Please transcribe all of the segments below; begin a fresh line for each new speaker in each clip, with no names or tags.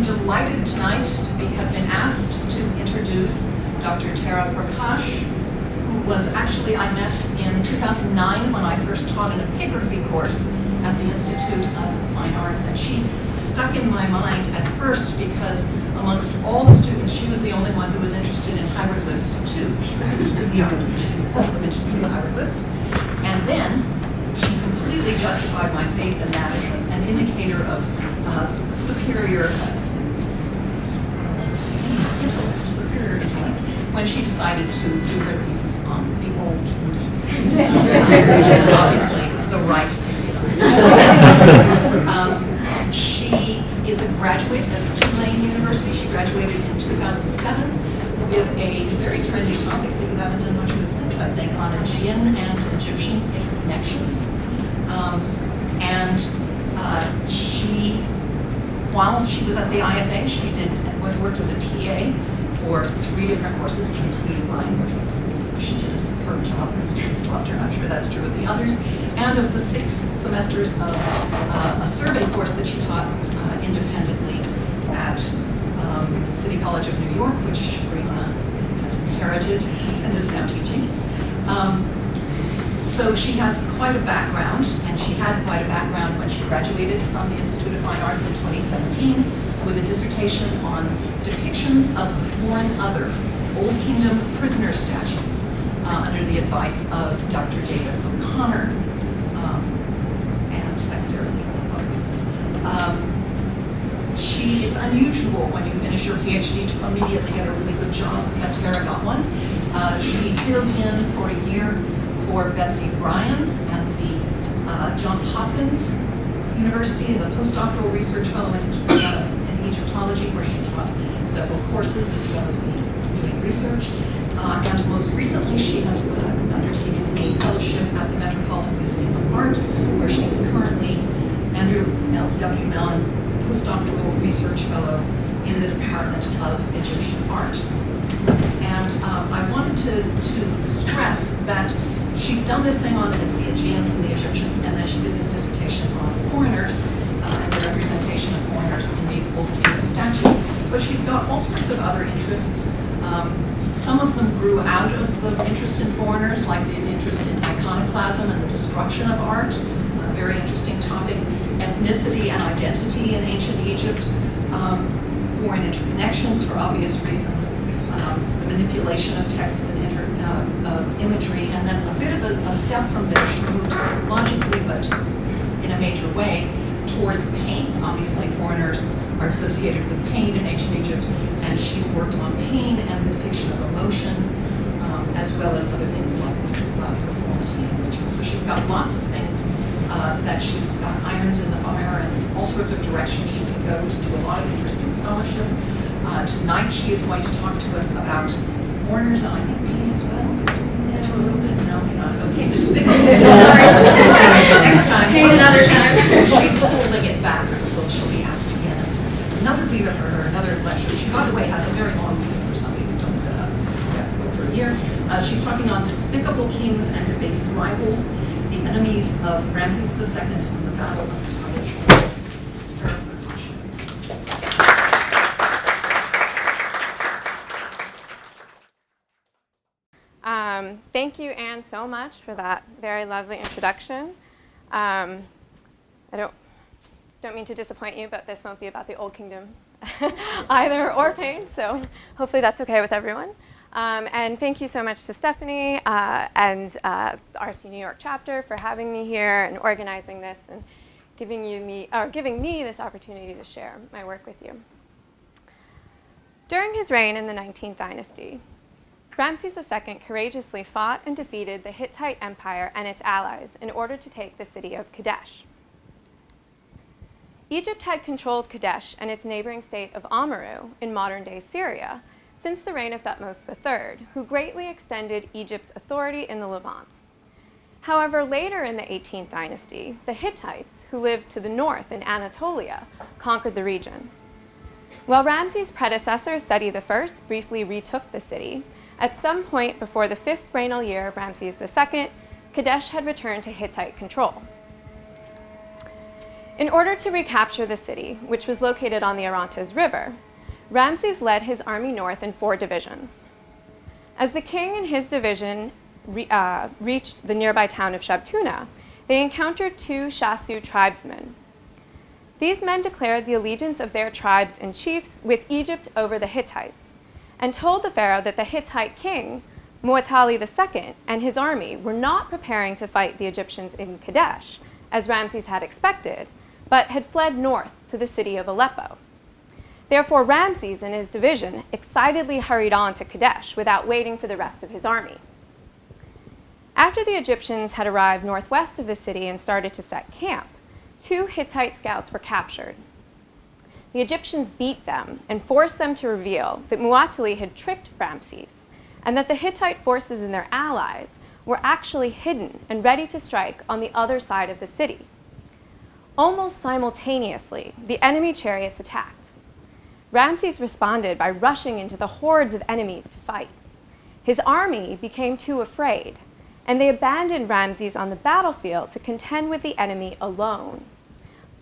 Delighted tonight to have been asked to introduce Dr. Prakash, who was actually I met in 2009 when I first taught an epigraphy course at the Institute of Fine Arts, and she stuck in my mind at first because amongst all the students, she was the only one who was interested in hieroglyphs too. She was interested in the art, she's also interested in the hieroglyphs, and then she completely justified my faith in that as an indicator of superior intellect, when she decided to do her thesis on the Old Kingdom, which is obviously the right period. She is a graduate of Tulane University. She graduated in 2007 with a very trendy topic that you haven't done much with since, I think, on Aegean and Egyptian interconnections. While she was at the IFA, she worked as a TA for 3 different courses, including mine, where she did a superb job and the students loved her. I'm sure that's true of the others. And of the 6 semesters of a survey course that she taught independently at City College of New York, which Rima has inherited and is now teaching. So she has quite a background, and she had quite a background when she graduated from the Institute of Fine Arts in 2017 with a dissertation on depictions of the foreign other Old Kingdom prisoner statues under the advice of Dr. David O'Connor and Secretary It's unusual when you finish your PhD to immediately get a really good job. Tara got one. She filled in for a year for Betsy Bryan at the Johns Hopkins University as a postdoctoral research fellow in Egyptology, where she taught several courses as well as doing research. And most recently, she has undertaken a fellowship at the Metropolitan Museum of Art, where she is currently Andrew W. Mellon postdoctoral research fellow in the Department of Egyptian Art. And I wanted to stress that she's done this thing on the Aegeans and the Egyptians, and then she did this dissertation on foreigners and the representation of foreigners in these Old Kingdom statues. But she's got all sorts of other interests. Some of them grew out of the interest in foreigners, like the interest in iconoclasm and the destruction of art, a very interesting topic. Ethnicity and identity in ancient Egypt, foreign interconnections for obvious reasons, manipulation of texts and of imagery, and then a bit of a step from there. She's moved logically, but in a major way, towards pain. Obviously, foreigners are associated with pain in ancient Egypt, and she's worked on pain and the depiction of emotion, as well as other things like performity and ritual. So she's got lots of things that she's got irons in the fire and all sorts of directions she can go to do a lot of interesting scholarship. Tonight she is going to talk to us about foreigners and I think pain as well. Yeah, a little bit. No, not okay. Despicable. Next time. Pain another time. She's holding it back, so she'll be asked again. Another theater or another lecture. She, by the way, has a very long view for somebody who's only been a grad school for a year. She's talking on Despicable Kings and Debased Rivals, the enemies of Ramses II in the Battle of Kadesh.
Thank you, Anne, so much for that very lovely introduction. I don't mean to disappoint you, but this won't be about the Old Kingdom either, or pain, so hopefully that's okay with everyone. And thank you so much to Stephanie and the ARCE New York chapter for having me here and organizing this and giving me this opportunity to share my work with you. During his reign in the 19th dynasty, Ramses II courageously fought and defeated the Hittite Empire and its allies in order to take the city of Kadesh. Egypt had controlled Kadesh and its neighboring state of Amurru in modern-day Syria since the reign of Thutmose III, who greatly extended Egypt's authority in the Levant. However, later in the 18th dynasty, the Hittites, who lived to the north in Anatolia, conquered the region. While Ramses' predecessor, Seti I, briefly retook the city, at some point before the 5th regnal year of Ramses II, Kadesh had returned to Hittite control. In order to recapture the city, which was located on the Orontes River, Ramses led his army north in 4 divisions. As the king and his division reached the nearby town of Shabtuna, they encountered 2 Shasu tribesmen. These men declared the allegiance of their tribes and chiefs with Egypt over the Hittites, and told the pharaoh that the Hittite king, Muwatalli II, and his army were not preparing to fight the Egyptians in Kadesh, as Ramses had expected, but had fled north to the city of Aleppo. Therefore, Ramses and his division excitedly hurried on to Kadesh without waiting for the rest of his army. After the Egyptians had arrived northwest of the city and started to set camp, 2 Hittite scouts were captured. The Egyptians beat them and forced them to reveal that Muwatalli had tricked Ramses and that the Hittite forces and their allies were actually hidden and ready to strike on the other side of the city. Almost simultaneously, the enemy chariots attacked. Ramses responded by rushing into the hordes of enemies to fight. His army became too afraid, and they abandoned Ramses on the battlefield to contend with the enemy alone.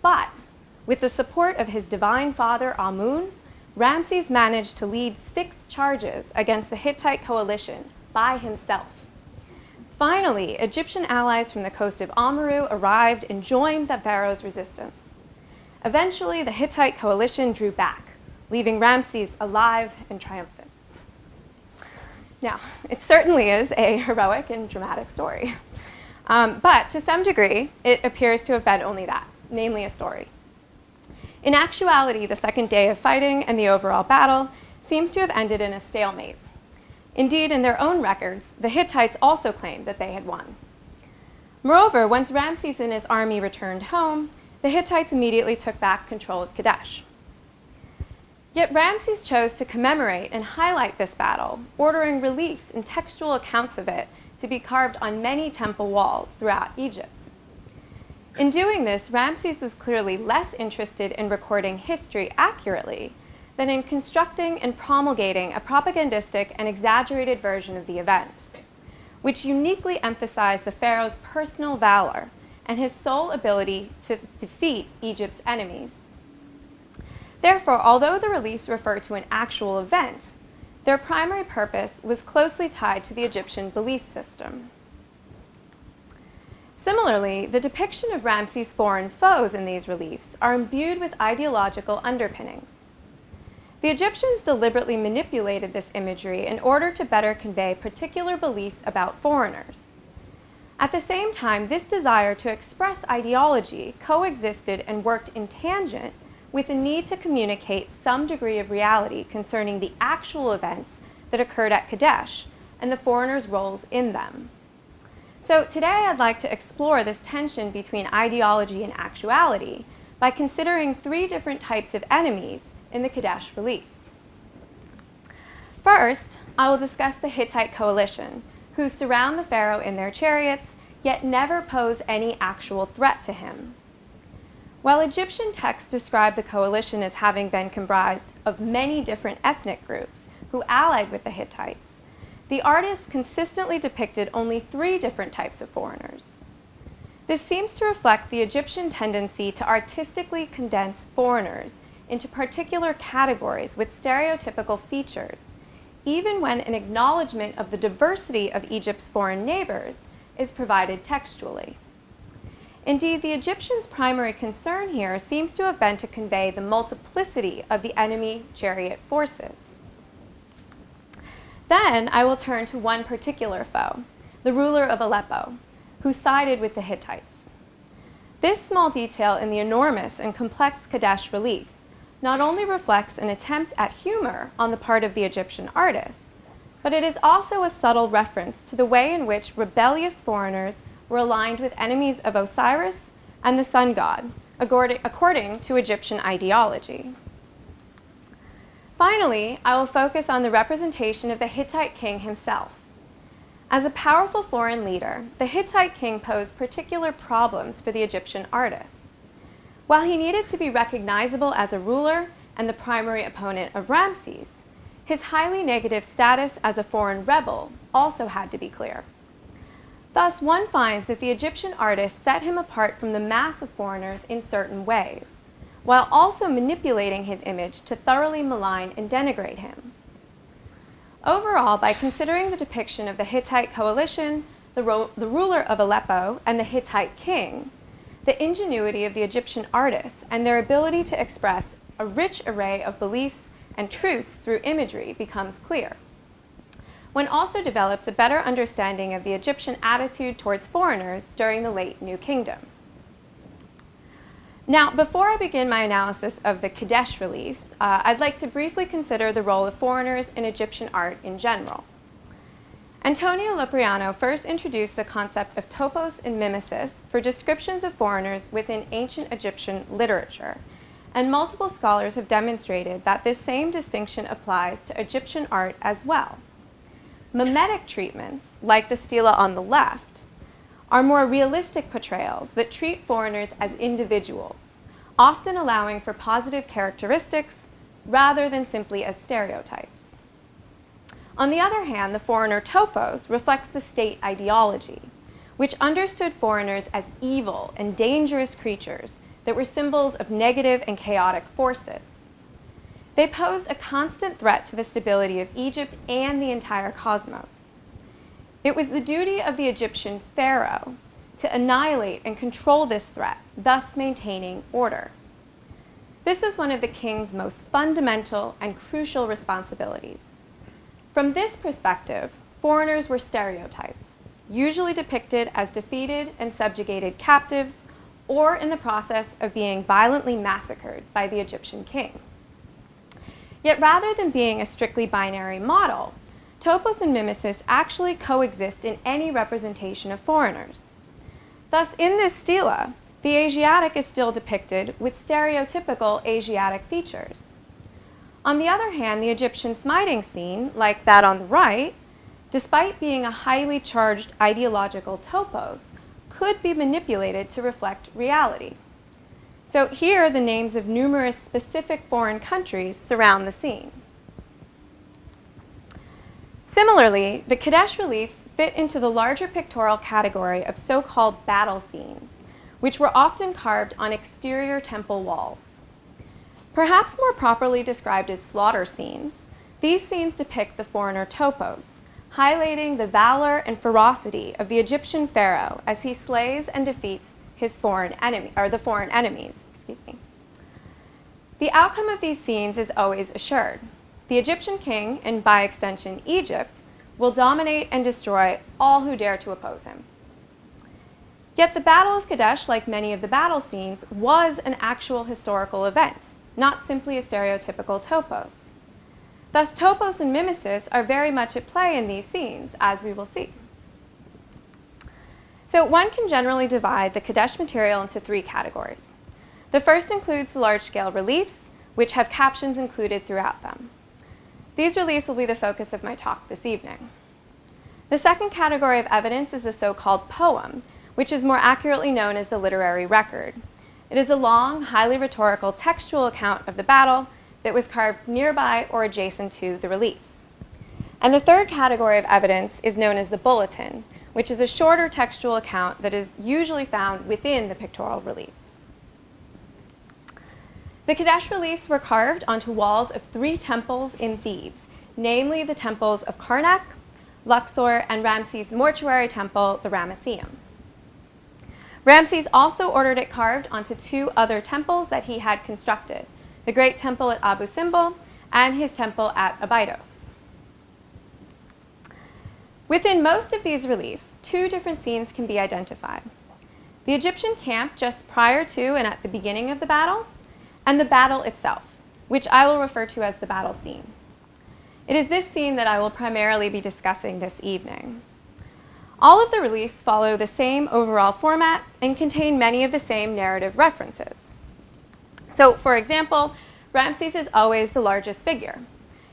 But with the support of his divine father Amun, Ramses managed to lead 6 charges against the Hittite coalition by himself. Finally, Egyptian allies from the coast of Amurru arrived and joined the pharaoh's resistance. Eventually, the Hittite coalition drew back, leaving Ramses alive and triumphant. Now, it certainly is a heroic and dramatic story. But to some degree, it appears to have been only that, namely a story. In actuality, the second day of fighting and the overall battle seems to have ended in a stalemate. Indeed, in their own records, the Hittites also claimed that they had won. Moreover, once Ramses and his army returned home, the Hittites immediately took back control of Kadesh. Yet Ramses chose to commemorate and highlight this battle, ordering reliefs and textual accounts of it to be carved on many temple walls throughout Egypt. In doing this, Ramses was clearly less interested in recording history accurately than in constructing and promulgating a propagandistic and exaggerated version of the events, which uniquely emphasized the pharaoh's personal valor and his sole ability to defeat Egypt's enemies. Therefore, although the reliefs refer to an actual event, their primary purpose was closely tied to the Egyptian belief system. Similarly, the depiction of Ramses' foreign foes in these reliefs are imbued with ideological underpinnings. The Egyptians deliberately manipulated this imagery in order to better convey particular beliefs about foreigners. At the same time, this desire to express ideology coexisted and worked in tangent with the need to communicate some degree of reality concerning the actual events that occurred at Kadesh and the foreigners' roles in them. So today I'd like to explore this tension between ideology and actuality by considering 3 different types of enemies in the Kadesh reliefs. First, I will discuss the Hittite coalition, who surround the pharaoh in their chariots, yet never pose any actual threat to him. While Egyptian texts describe the coalition as having been comprised of many different ethnic groups who allied with the Hittites, the artists consistently depicted only 3 different types of foreigners. This seems to reflect the Egyptian tendency to artistically condense foreigners into particular categories with stereotypical features, even when an acknowledgement of the diversity of Egypt's foreign neighbors is provided textually. Indeed, the Egyptians' primary concern here seems to have been to convey the multiplicity of the enemy chariot forces. Then I will turn to one particular foe, the ruler of Aleppo, who sided with the Hittites. This small detail in the enormous and complex Kadesh reliefs not only reflects an attempt at humor on the part of the Egyptian artists, but it is also a subtle reference to the way in which rebellious foreigners were aligned with enemies of Osiris and the sun god, according to Egyptian ideology. Finally, I will focus on the representation of the Hittite king himself. As a powerful foreign leader, the Hittite king posed particular problems for the Egyptian artists. While he needed to be recognizable as a ruler and the primary opponent of Ramses, his highly negative status as a foreign rebel also had to be clear. Thus, one finds that the Egyptian artist set him apart from the mass of foreigners in certain ways, while also manipulating his image to thoroughly malign and denigrate him. Overall, by considering the depiction of the Hittite coalition, the ruler of Aleppo, and the Hittite king, the ingenuity of the Egyptian artists and their ability to express a rich array of beliefs and truths through imagery becomes clear. One also develops a better understanding of the Egyptian attitude towards foreigners during the late New Kingdom. Now, before I begin my analysis of the Kadesh reliefs, I'd like to briefly consider the role of foreigners in Egyptian art in general. Antonio Lopriano first introduced the concept of topos and mimesis for descriptions of foreigners within ancient Egyptian literature, and multiple scholars have demonstrated that this same distinction applies to Egyptian art as well. Mimetic treatments, like the stela on the left, are more realistic portrayals that treat foreigners as individuals, often allowing for positive characteristics rather than simply as stereotypes. On the other hand, the foreigner topos reflects the state ideology, which understood foreigners as evil and dangerous creatures that were symbols of negative and chaotic forces. They posed a constant threat to the stability of Egypt and the entire cosmos. It was the duty of the Egyptian pharaoh to annihilate and control this threat, thus maintaining order. This was one of the king's most fundamental and crucial responsibilities. From this perspective, foreigners were stereotypes, usually depicted as defeated and subjugated captives, or in the process of being violently massacred by the Egyptian king. Yet rather than being a strictly binary model, topos and mimesis actually coexist in any representation of foreigners. Thus, in this stela, the Asiatic is still depicted with stereotypical Asiatic features. On the other hand, the Egyptian smiting scene, like that on the right, despite being a highly charged ideological topos, could be manipulated to reflect reality. So here, the names of numerous specific foreign countries surround the scene. Similarly, the Kadesh reliefs fit into the larger pictorial category of so-called battle scenes, which were often carved on exterior temple walls. Perhaps more properly described as slaughter scenes, these scenes depict the foreigner topos, highlighting the valor and ferocity of the Egyptian pharaoh as he slays and defeats his foreign enemies. The outcome of these scenes is always assured. The Egyptian king, and by extension Egypt, will dominate and destroy all who dare to oppose him. Yet the Battle of Kadesh, like many of the battle scenes, was an actual historical event, not simply a stereotypical topos. Thus, topos and mimesis are very much at play in these scenes, as we will see. So one can generally divide the Kadesh material into three categories. The first includes the large-scale reliefs, which have captions included throughout them. These reliefs will be the focus of my talk this evening. The second category of evidence is the so-called poem, which is more accurately known as the literary record. It is a long, highly rhetorical textual account of the battle that was carved nearby or adjacent to the reliefs. And the third category of evidence is known as the bulletin, which is a shorter textual account that is usually found within the pictorial reliefs. The Kadesh reliefs were carved onto walls of 3 temples in Thebes, namely the temples of Karnak, Luxor, and Ramses' mortuary temple, the Ramesseum. Ramses also ordered it carved onto 2 other temples that he had constructed, the Great Temple at Abu Simbel and his temple at Abydos. Within most of these reliefs, 2 different scenes can be identified. The Egyptian camp just prior to and at the beginning of the battle, and the battle itself, which I will refer to as the battle scene. It is this scene that I will primarily be discussing this evening. All of the reliefs follow the same overall format and contain many of the same narrative references. So, for example, Ramses is always the largest figure.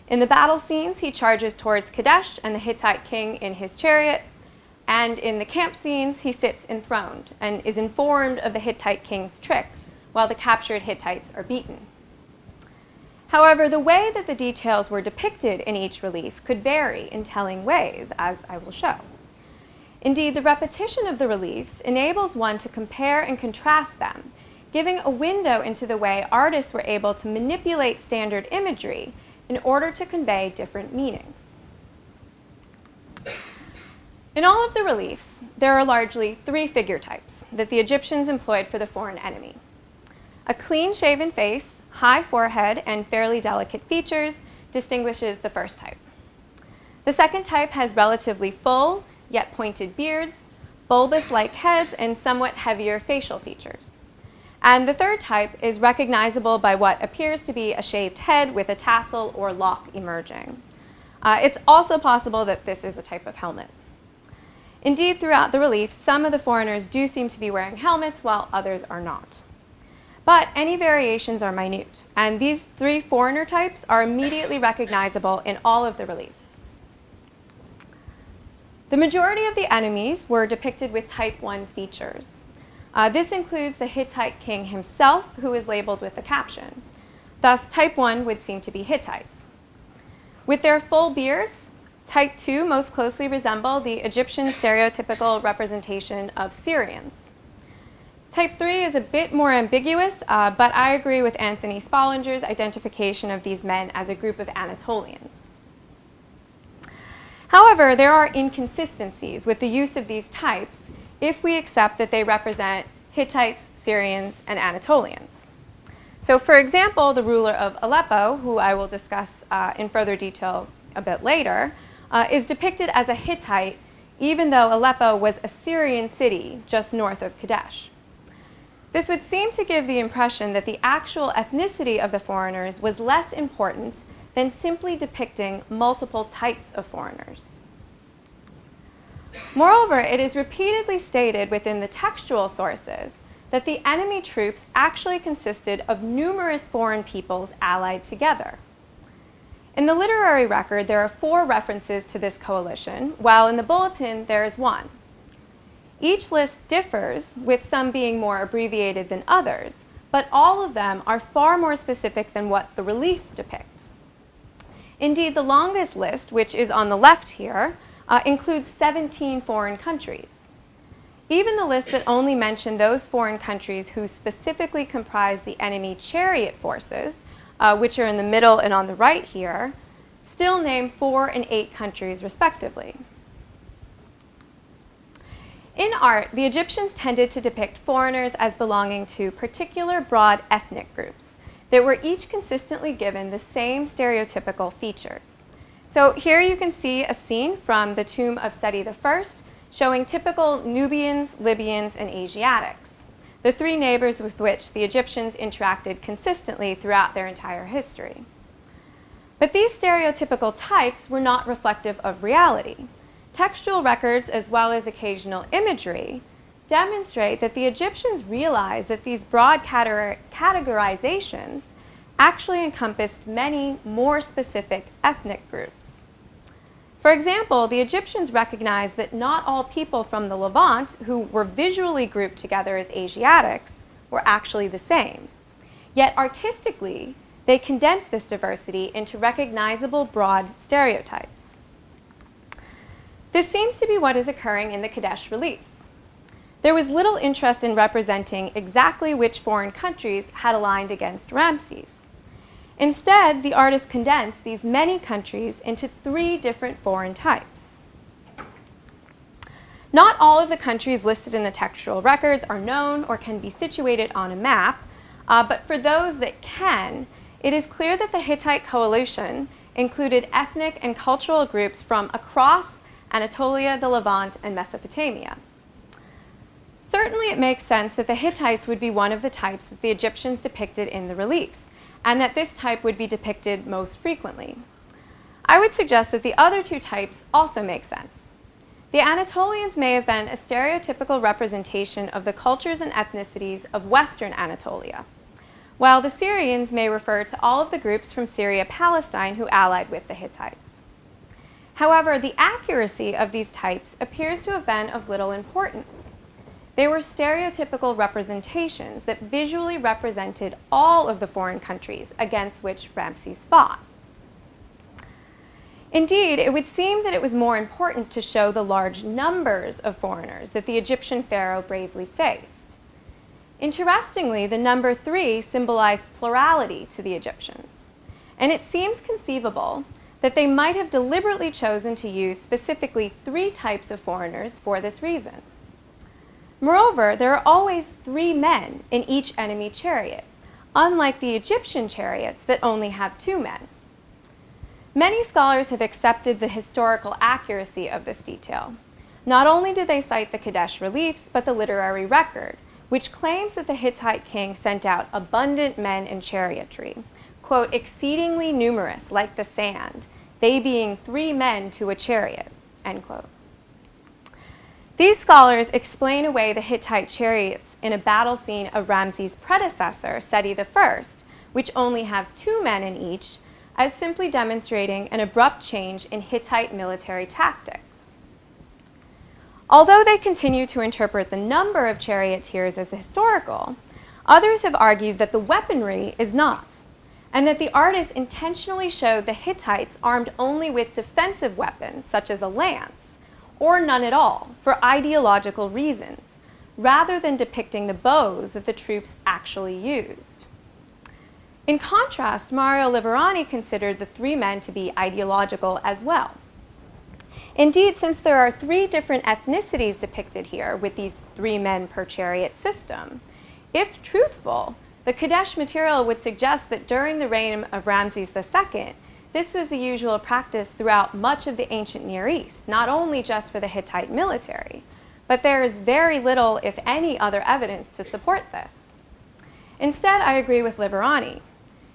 In the battle scenes, he charges towards Kadesh and the Hittite king in his chariot, and in the camp scenes, he sits enthroned and is informed of the Hittite king's trick, while the captured Hittites are beaten. However, the way that the details were depicted in each relief could vary in telling ways, as I will show. Indeed, the repetition of the reliefs enables one to compare and contrast them, giving a window into the way artists were able to manipulate standard imagery in order to convey different meanings. In all of the reliefs, there are largely three figure types that the Egyptians employed for the foreign enemy. A clean-shaven face, high forehead, and fairly delicate features distinguishes the first type. The second type has relatively full, yet pointed beards, bulbous-like heads, and somewhat heavier facial features. And the third type is recognizable by what appears to be a shaved head with a tassel or lock emerging. It's also possible that this is a type of helmet. Indeed, throughout the relief, some of the foreigners do seem to be wearing helmets while others are not. But any variations are minute, and these three foreigner types are immediately recognizable in all of the reliefs. The majority of the enemies were depicted with type 1 features. This includes the Hittite king himself, who is labeled with the caption. Thus, type 1 would seem to be Hittites. With their full beards, type 2 most closely resemble the Egyptian stereotypical representation of Syrians. Type 3 is a bit more ambiguous, but I agree with Anthony Spollinger's identification of these men as a group of Anatolians. However, there are inconsistencies with the use of these types if we accept that they represent Hittites, Syrians, and Anatolians. So, for example, the ruler of Aleppo, who I will discuss in further detail a bit later, is depicted as a Hittite, even though Aleppo was a Syrian city just north of Kadesh. This would seem to give the impression that the actual ethnicity of the foreigners was less important than simply depicting multiple types of foreigners. Moreover, it is repeatedly stated within the textual sources that the enemy troops actually consisted of numerous foreign peoples allied together. In the literary record, there are 4 references to this coalition, while in the bulletin there is 1. Each list differs, with some being more abbreviated than others, but all of them are far more specific than what the reliefs depict. Indeed, the longest list, which is on the left here, includes 17 foreign countries. Even the list that only mentioned those foreign countries who specifically comprise the enemy chariot forces, which are in the middle and on the right here, still name 4 and 8 countries respectively. In art, the Egyptians tended to depict foreigners as belonging to particular broad ethnic groups that were each consistently given the same stereotypical features. So here you can see a scene from the tomb of Seti I, showing typical Nubians, Libyans, and Asiatics, the 3 neighbors with which the Egyptians interacted consistently throughout their entire history. But these stereotypical types were not reflective of reality. Textual records, as well as occasional imagery, demonstrate that the Egyptians realized that these broad categorizations actually encompassed many more specific ethnic groups. For example, the Egyptians recognized that not all people from the Levant who were visually grouped together as Asiatics were actually the same. Yet artistically, they condensed this diversity into recognizable broad stereotypes. This seems to be what is occurring in the Kadesh reliefs. There was little interest in representing exactly which foreign countries had aligned against Ramses. Instead, the artist condensed these many countries into 3 different foreign types. Not all of the countries listed in the textual records are known or can be situated on a map, but for those that can, it is clear that the Hittite coalition included ethnic and cultural groups from across Anatolia, the Levant, and Mesopotamia. Certainly it makes sense that the Hittites would be one of the types that the Egyptians depicted in the reliefs, and that this type would be depicted most frequently. I would suggest that the other 2 types also make sense. The Anatolians may have been a stereotypical representation of the cultures and ethnicities of Western Anatolia, while the Syrians may refer to all of the groups from Syria-Palestine who allied with the Hittites. However, the accuracy of these types appears to have been of little importance. They were stereotypical representations that visually represented all of the foreign countries against which Ramses fought. Indeed, it would seem that it was more important to show the large numbers of foreigners that the Egyptian pharaoh bravely faced. Interestingly, the number 3 symbolized plurality to the Egyptians, and it seems conceivable that they might have deliberately chosen to use specifically 3 types of foreigners for this reason. Moreover, there are always 3 men in each enemy chariot, unlike the Egyptian chariots that only have 2 men. Many scholars have accepted the historical accuracy of this detail. Not only do they cite the Kadesh reliefs, but the literary record, which claims that the Hittite king sent out abundant men in chariotry, quote, exceedingly numerous like the sand, they being 3 men to a chariot, end quote. These scholars explain away the Hittite chariots in a battle scene of Ramses' predecessor, Seti I, which only have 2 men in each, as simply demonstrating an abrupt change in Hittite military tactics. Although they continue to interpret the number of charioteers as historical, others have argued that the weaponry is not, and that the artists intentionally showed the Hittites armed only with defensive weapons, such as a lance, or none at all, for ideological reasons, rather than depicting the bows that the troops actually used. In contrast, Mario Liverani considered the 3 men to be ideological as well. Indeed, since there are 3 different ethnicities depicted here with these 3 men per chariot system, if truthful, the Kadesh material would suggest that during the reign of Ramses II, this was the usual practice throughout much of the ancient Near East, not only just for the Hittite military, but there is very little, if any, other evidence to support this. Instead, I agree with Liverani.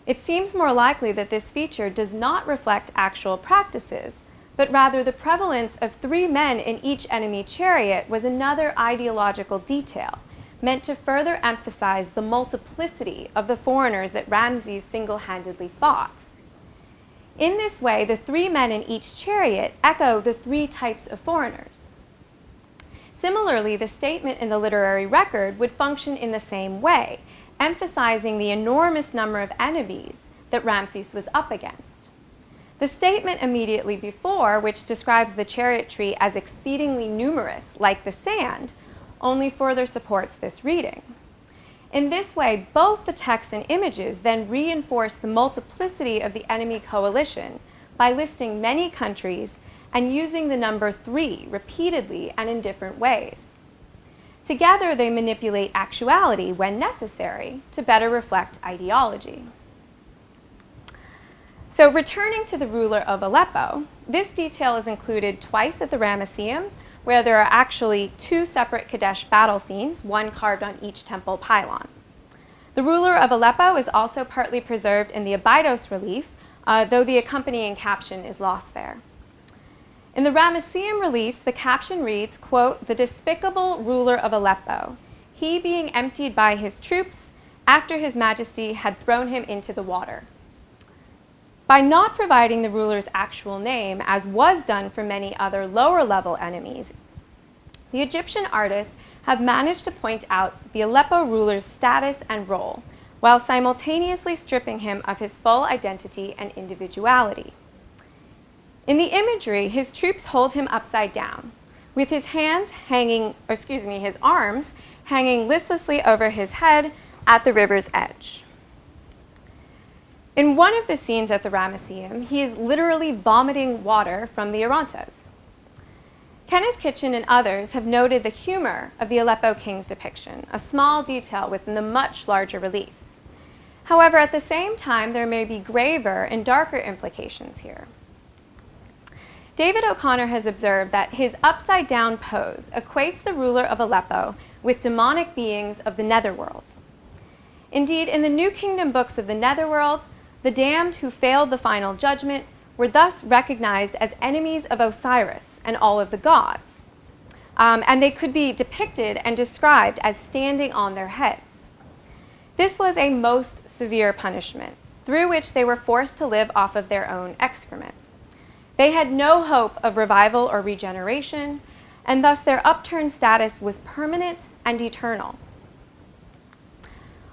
It seems more likely that this feature does not reflect actual practices, but rather the prevalence of 3 men in each enemy chariot was another ideological detail, meant to further emphasize the multiplicity of the foreigners that Ramses single-handedly fought. In this way, the 3 men in each chariot echo the 3 types of foreigners. Similarly, the statement in the literary record would function in the same way, emphasizing the enormous number of enemies that Ramses was up against. The statement immediately before, which describes the chariotry as exceedingly numerous, like the sand, only further supports this reading. In this way, both the text and images then reinforce the multiplicity of the enemy coalition by listing many countries and using the number 3 repeatedly and in different ways. Together, they manipulate actuality when necessary to better reflect ideology. So returning to the ruler of Aleppo, this detail is included twice at the Ramesseum, where there are actually 2 separate Kadesh battle scenes, one carved on each temple pylon. The ruler of Aleppo is also partly preserved in the Abydos relief, though the accompanying caption is lost there. In the Ramesseum reliefs, the caption reads, quote, "The despicable ruler of Aleppo, he being emptied by his troops after his majesty had thrown him into the water." By not providing the ruler's actual name, as was done for many other lower-level enemies, the Egyptian artists have managed to point out the Aleppo ruler's status and role, while simultaneously stripping him of his full identity and individuality. In the imagery, his troops hold him upside down, with his arms hanging listlessly over his head at the river's edge. In one of the scenes at the Ramesseum, he is literally vomiting water from the Orontes. Kenneth Kitchen and others have noted the humor of the Aleppo king's depiction, a small detail within the much larger reliefs. However, at the same time, there may be graver and darker implications here. David O'Connor has observed that his upside-down pose equates the ruler of Aleppo with demonic beings of the netherworld. Indeed, in the New Kingdom books of the netherworld, the damned who failed the final judgment were thus recognized as enemies of Osiris and all of the gods. And they could be depicted and described as standing on their heads. This was a most severe punishment, through which they were forced to live off of their own excrement. They had no hope of revival or regeneration, and thus their upturned status was permanent and eternal.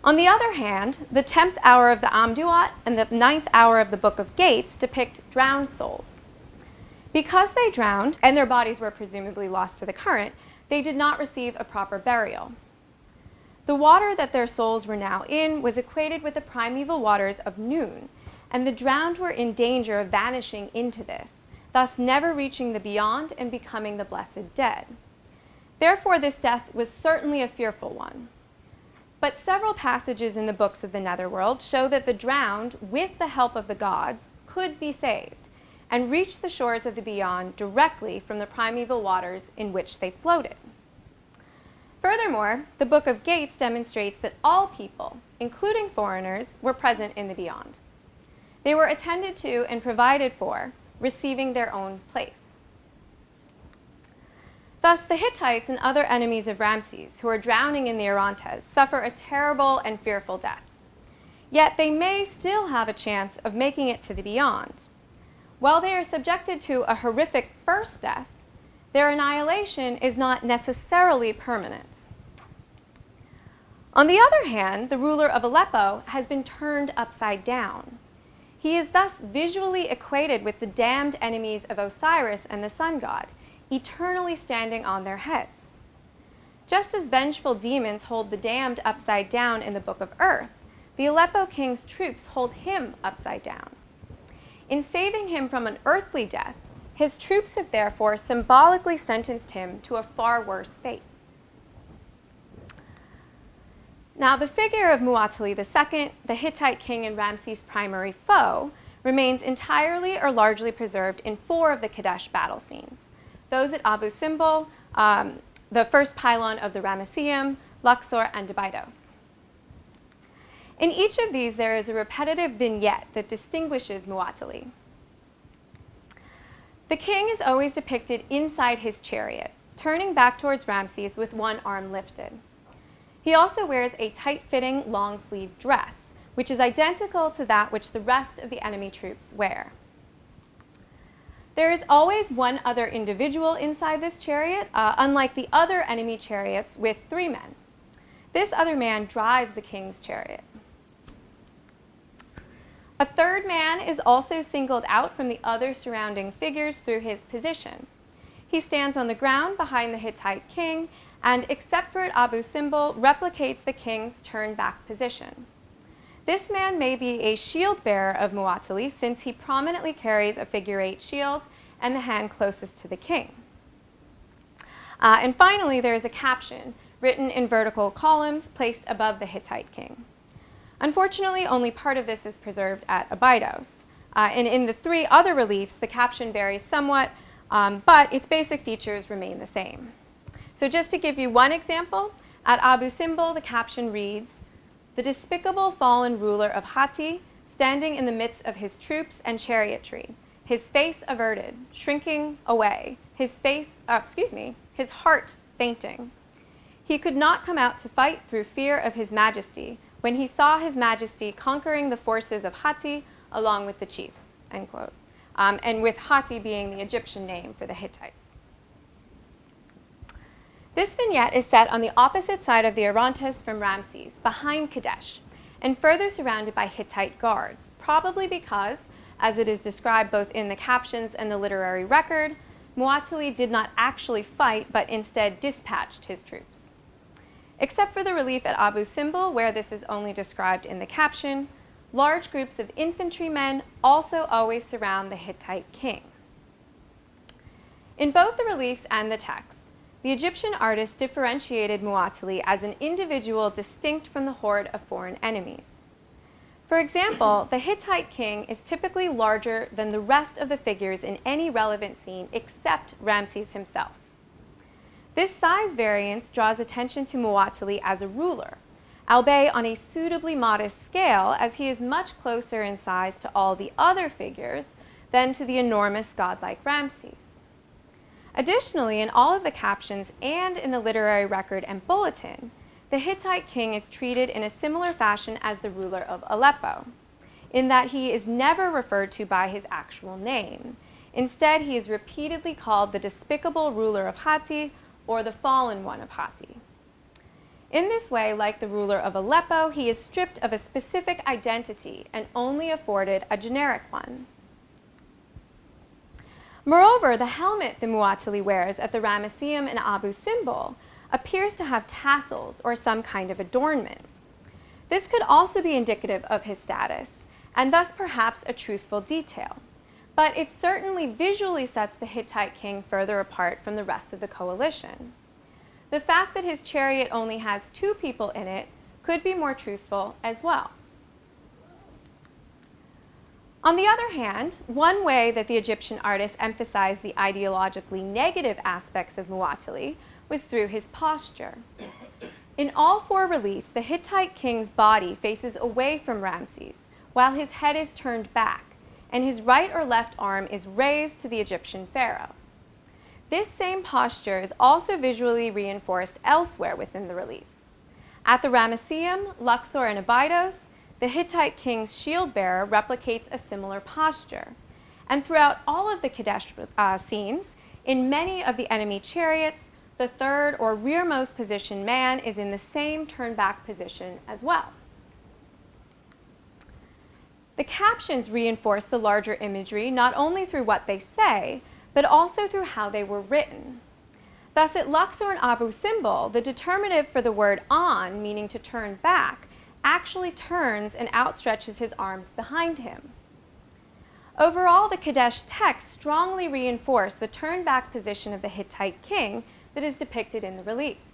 On the other hand, the 10th hour of the Amduat and the 9th hour of the Book of Gates depict drowned souls. Because they drowned, and their bodies were presumably lost to the current, they did not receive a proper burial. The water that their souls were now in was equated with the primeval waters of noon, and the drowned were in danger of vanishing into this, thus never reaching the beyond and becoming the blessed dead. Therefore, this death was certainly a fearful one. But several passages in the books of the netherworld show that the drowned, with the help of the gods, could be saved and reach the shores of the beyond directly from the primeval waters in which they floated. Furthermore, the Book of Gates demonstrates that all people, including foreigners, were present in the beyond. They were attended to and provided for, receiving their own place. Thus, the Hittites and other enemies of Ramses, who are drowning in the Orontes, suffer a terrible and fearful death. Yet they may still have a chance of making it to the beyond. While they are subjected to a horrific first death, their annihilation is not necessarily permanent. On the other hand, the ruler of Aleppo has been turned upside down. He is thus visually equated with the damned enemies of Osiris and the sun god, eternally standing on their heads. Just as vengeful demons hold the damned upside down in the Book of Earth, the Aleppo king's troops hold him upside down. In saving him from an earthly death, his troops have therefore symbolically sentenced him to a far worse fate. Now, the figure of Mu'attali II, the Hittite king and Ramses' primary foe, remains entirely or largely preserved in 4 of the Kadesh battle scenes. Those at Abu Simbel, the first pylon of the Ramesseum, Luxor, and Debased. In each of these, there is a repetitive vignette that distinguishes Mu'attali. The king is always depicted inside his chariot, turning back towards Ramses with one arm lifted. He also wears a tight-fitting, long-sleeved dress, which is identical to that which the rest of the enemy troops wear. There is always one other individual inside this chariot, unlike the other enemy chariots with 3 men. This other man drives the king's chariot. A third man is also singled out from the other surrounding figures through his position. He stands on the ground behind the Hittite king and, except for at Abu Simbel, replicates the king's turned-back position. This man may be a shield bearer of Mu'attali, since he prominently carries a figure-8 shield and the hand closest to the king. And finally, there is a caption written in vertical columns placed above the Hittite king. Unfortunately, only part of this is preserved at Abydos. And in the 3 other reliefs, the caption varies somewhat, but its basic features remain the same. So just to give you one example, at Abu Simbel, the caption reads, "The despicable fallen ruler of Hatti, standing in the midst of his troops and chariotry, his face averted, shrinking away, his heart fainting. He could not come out to fight through fear of his majesty, when he saw his majesty conquering the forces of Hatti along with the chiefs," end quote. And with Hatti being the Egyptian name for the Hittites. This vignette is set on the opposite side of the Orontes from Ramses, behind Kadesh, and further surrounded by Hittite guards, probably because, as it is described both in the captions and the literary record, Mu'attali did not actually fight, but instead dispatched his troops. Except for the relief at Abu Simbel, where this is only described in the caption, large groups of infantrymen also always surround the Hittite king. In both the reliefs and the text, the Egyptian artist differentiated Mu'attali as an individual distinct from the horde of foreign enemies. For example, the Hittite king is typically larger than the rest of the figures in any relevant scene except Ramses himself. This size variance draws attention to Mu'attali as a ruler, albeit on a suitably modest scale, as he is much closer in size to all the other figures than to the enormous godlike Ramses. Additionally, in all of the captions and in the literary record and bulletin, the Hittite king is treated in a similar fashion as the ruler of Aleppo, in that he is never referred to by his actual name. Instead, he is repeatedly called the despicable ruler of Hatti, or the fallen one of Hatti. In this way, like the ruler of Aleppo, he is stripped of a specific identity and only afforded a generic one. Moreover, the helmet the Mu'attali wears at the Ramesseum and Abu Simbel appears to have tassels or some kind of adornment. This could also be indicative of his status, and thus perhaps a truthful detail. But it certainly visually sets the Hittite king further apart from the rest of the coalition. The fact that his chariot only has 2 people in it could be more truthful as well. On the other hand, one way that the Egyptian artist emphasized the ideologically negative aspects of Mu'attali was through his posture. In all 4 reliefs, the Hittite king's body faces away from Ramses, while his head is turned back, and his right or left arm is raised to the Egyptian pharaoh. This same posture is also visually reinforced elsewhere within the reliefs. At the Ramesseum, Luxor, and Abydos, the Hittite king's shield bearer replicates a similar posture. And throughout all of the Kadesh scenes, in many of the enemy chariots, the third or rearmost positioned man is in the same turned back position as well. The captions reinforce the larger imagery not only through what they say, but also through how they were written. Thus, at Luxor and Abu Simbel, the determinative for the word on, meaning to turn back, actually turns and outstretches his arms behind him. Overall, the Kadesh text strongly reinforced the turned back position of the Hittite king that is depicted in the reliefs.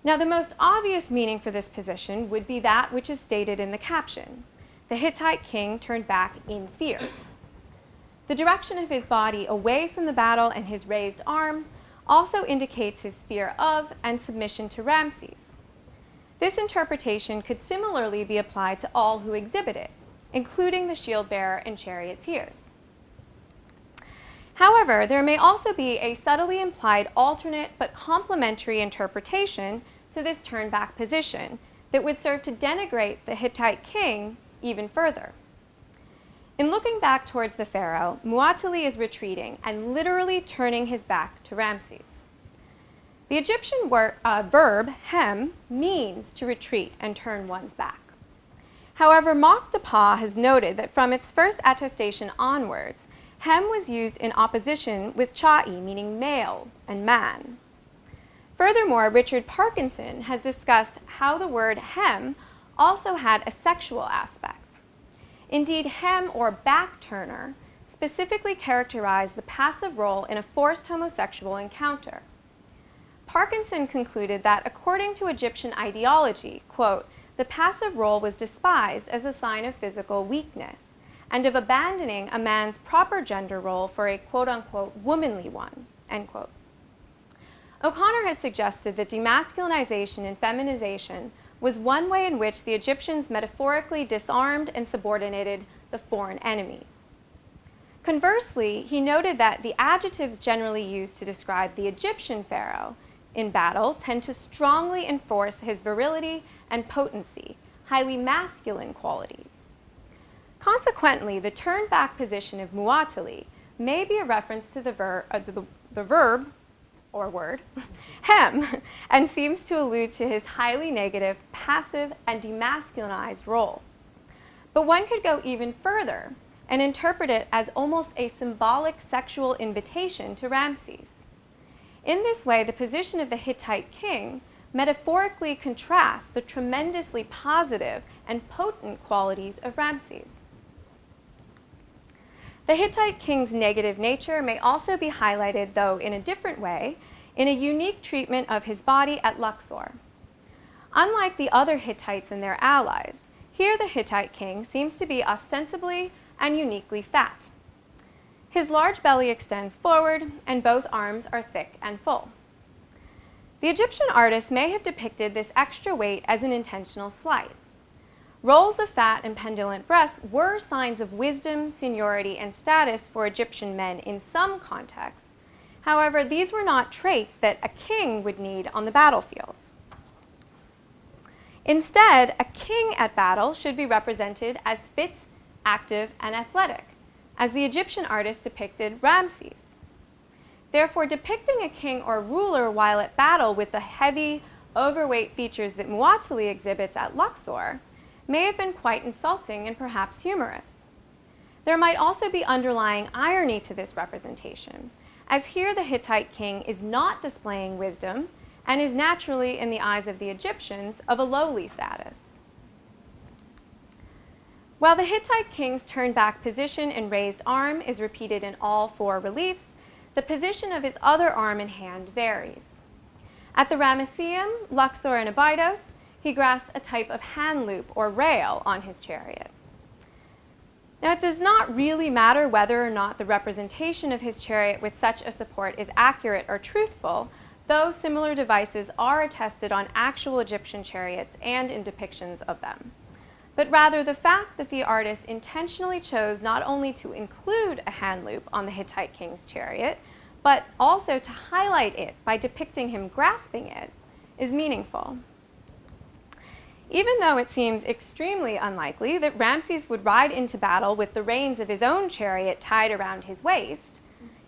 Now, the most obvious meaning for this position would be that which is stated in the caption: the Hittite king turned back in fear. The direction of his body away from the battle and his raised arm also indicates his fear of and submission to Ramses. This interpretation could similarly be applied to all who exhibit it, including the shield bearer and charioteers. However, there may also be a subtly implied alternate but complementary interpretation to this turned back position that would serve to denigrate the Hittite king even further. In looking back towards the pharaoh, Mu'attali is retreating and literally turning his back to Ramses. The Egyptian verb hem means to retreat and turn one's back. However, Mock Dapa has noted that from its first attestation onwards, hem was used in opposition with cha'i, meaning male and man. Furthermore, Richard Parkinson has discussed how the word hem also had a sexual aspect. Indeed, hem, or back-turner, specifically characterized the passive role in a forced homosexual encounter. Parkinson concluded that according to Egyptian ideology, quote, the passive role was despised as a sign of physical weakness and of abandoning a man's proper gender role for a quote-unquote womanly one, end quote. O'Connor has suggested that demasculinization and feminization was one way in which the Egyptians metaphorically disarmed and subordinated the foreign enemies. Conversely, he noted that the adjectives generally used to describe the Egyptian pharaoh in battle tend to strongly enforce his virility and potency, highly masculine qualities. Consequently, the turned back position of Mu'attali may be a reference to the verb or word, hem, and seems to allude to his highly negative, passive, and demasculinized role. But one could go even further and interpret it as almost a symbolic sexual invitation to Ramses. In this way, the position of the Hittite king metaphorically contrasts the tremendously positive and potent qualities of Ramses. The Hittite king's negative nature may also be highlighted, though in a different way, in a unique treatment of his body at Luxor. Unlike the other Hittites and their allies, here the Hittite king seems to be ostensibly and uniquely fat. His large belly extends forward, and both arms are thick and full. The Egyptian artist may have depicted this extra weight as an intentional slight. Rolls of fat and pendulent breasts were signs of wisdom, seniority, and status for Egyptian men in some contexts. However, these were not traits that a king would need on the battlefield. Instead, a king at battle should be represented as fit, active, and athletic, as the Egyptian artist depicted Ramses. Therefore, depicting a king or ruler while at battle with the heavy, overweight features that Muwatalli exhibits at Luxor may have been quite insulting and perhaps humorous. There might also be underlying irony to this representation, as here the Hittite king is not displaying wisdom and is naturally, in the eyes of the Egyptians, of a lowly status. While the Hittite king's turned-back position and raised arm is repeated in all 4 reliefs, the position of his other arm and hand varies. At the Ramesseum, Luxor, and Abydos, he grasps a type of hand loop or rail on his chariot. Now, it does not really matter whether or not the representation of his chariot with such a support is accurate or truthful, though similar devices are attested on actual Egyptian chariots and in depictions of them. But rather the fact that the artist intentionally chose not only to include a hand loop on the Hittite king's chariot, but also to highlight it by depicting him grasping it, is meaningful. Even though it seems extremely unlikely that Ramses would ride into battle with the reins of his own chariot tied around his waist,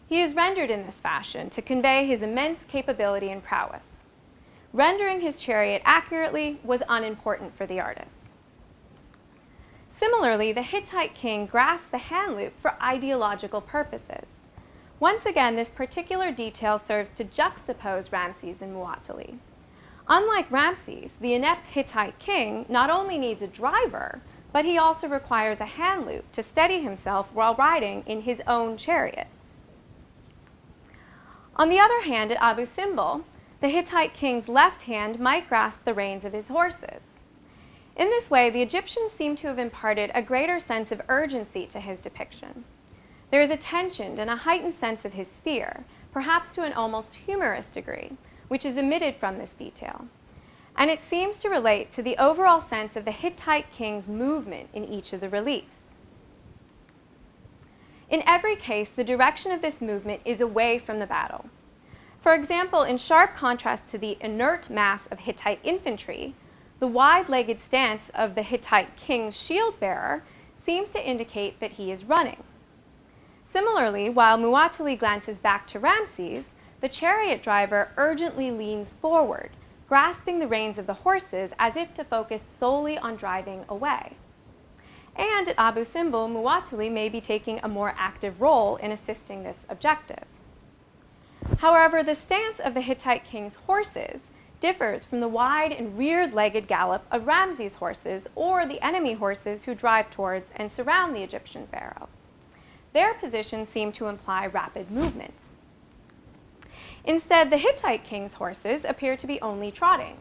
he is rendered in this fashion to convey his immense capability and prowess. Rendering his chariot accurately was unimportant for the artist. Similarly, the Hittite king grasped the hand loop for ideological purposes. Once again, this particular detail serves to juxtapose Ramses and Muwatalli. Unlike Ramses, the inept Hittite king not only needs a driver, but he also requires a hand loop to steady himself while riding in his own chariot. On the other hand, at Abu Simbel, the Hittite king's left hand might grasp the reins of his horses. In this way, the Egyptians seem to have imparted a greater sense of urgency to his depiction. There is a tension and a heightened sense of his fear, perhaps to an almost humorous degree, which is emitted from this detail. And it seems to relate to the overall sense of the Hittite king's movement in each of the reliefs. In every case, the direction of this movement is away from the battle. For example, in sharp contrast to the inert mass of Hittite infantry, the wide-legged stance of the Hittite king's shield-bearer seems to indicate that he is running. Similarly, while Muwatalli glances back to Ramses, the chariot driver urgently leans forward, grasping the reins of the horses as if to focus solely on driving away. And at Abu Simbel, Muwatalli may be taking a more active role in assisting this objective. However, the stance of the Hittite king's horses differs from the wide and rear-legged gallop of Ramses' horses or the enemy horses who drive towards and surround the Egyptian pharaoh. Their positions seem to imply rapid movement. Instead, the Hittite king's horses appear to be only trotting.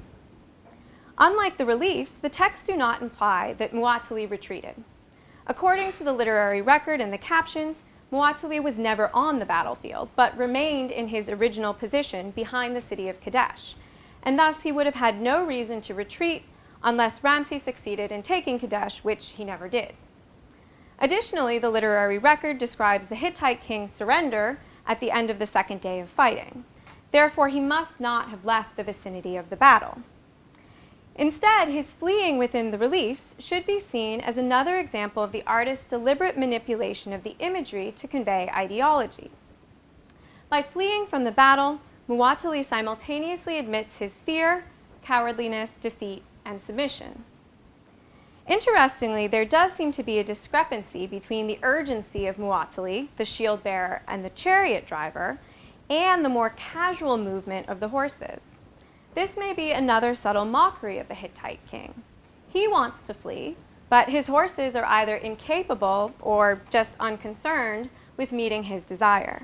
Unlike the reliefs, the texts do not imply that Muwatalli retreated. According to the literary record and the captions, Muwatalli was never on the battlefield, but remained in his original position behind the city of Kadesh, and thus he would have had no reason to retreat unless Ramses succeeded in taking Kadesh, which he never did. Additionally, the literary record describes the Hittite king's surrender at the end of the second day of fighting. Therefore, he must not have left the vicinity of the battle. Instead, his fleeing within the reliefs should be seen as another example of the artist's deliberate manipulation of the imagery to convey ideology. By fleeing from the battle, Muwatalli simultaneously admits his fear, cowardliness, defeat, and submission. Interestingly, there does seem to be a discrepancy between the urgency of Muwatalli, the shield bearer, and the chariot driver, and the more casual movement of the horses. This may be another subtle mockery of the Hittite king. He wants to flee, but his horses are either incapable or just unconcerned with meeting his desire.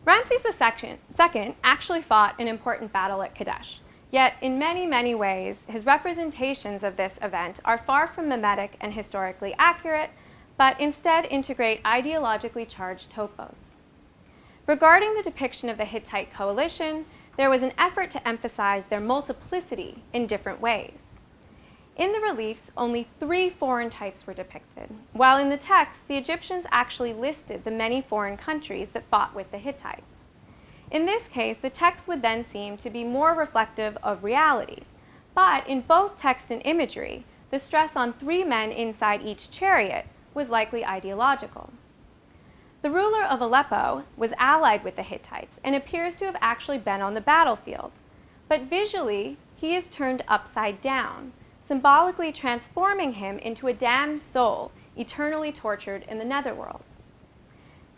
Ramses II actually fought an important battle at Kadesh. Yet, in many, many ways, his representations of this event are far from mimetic and historically accurate, but instead integrate ideologically charged topos. Regarding the depiction of the Hittite coalition, there was an effort to emphasize their multiplicity in different ways. In the reliefs, only 3 foreign types were depicted, while in the text, the Egyptians actually listed the many foreign countries that fought with the Hittites. In this case, the text would then seem to be more reflective of reality. But in both text and imagery, the stress on 3 men inside each chariot was likely ideological. The ruler of Aleppo was allied with the Hittites and appears to have actually been on the battlefield. But visually, he is turned upside down, symbolically transforming him into a damned soul, eternally tortured in the netherworld.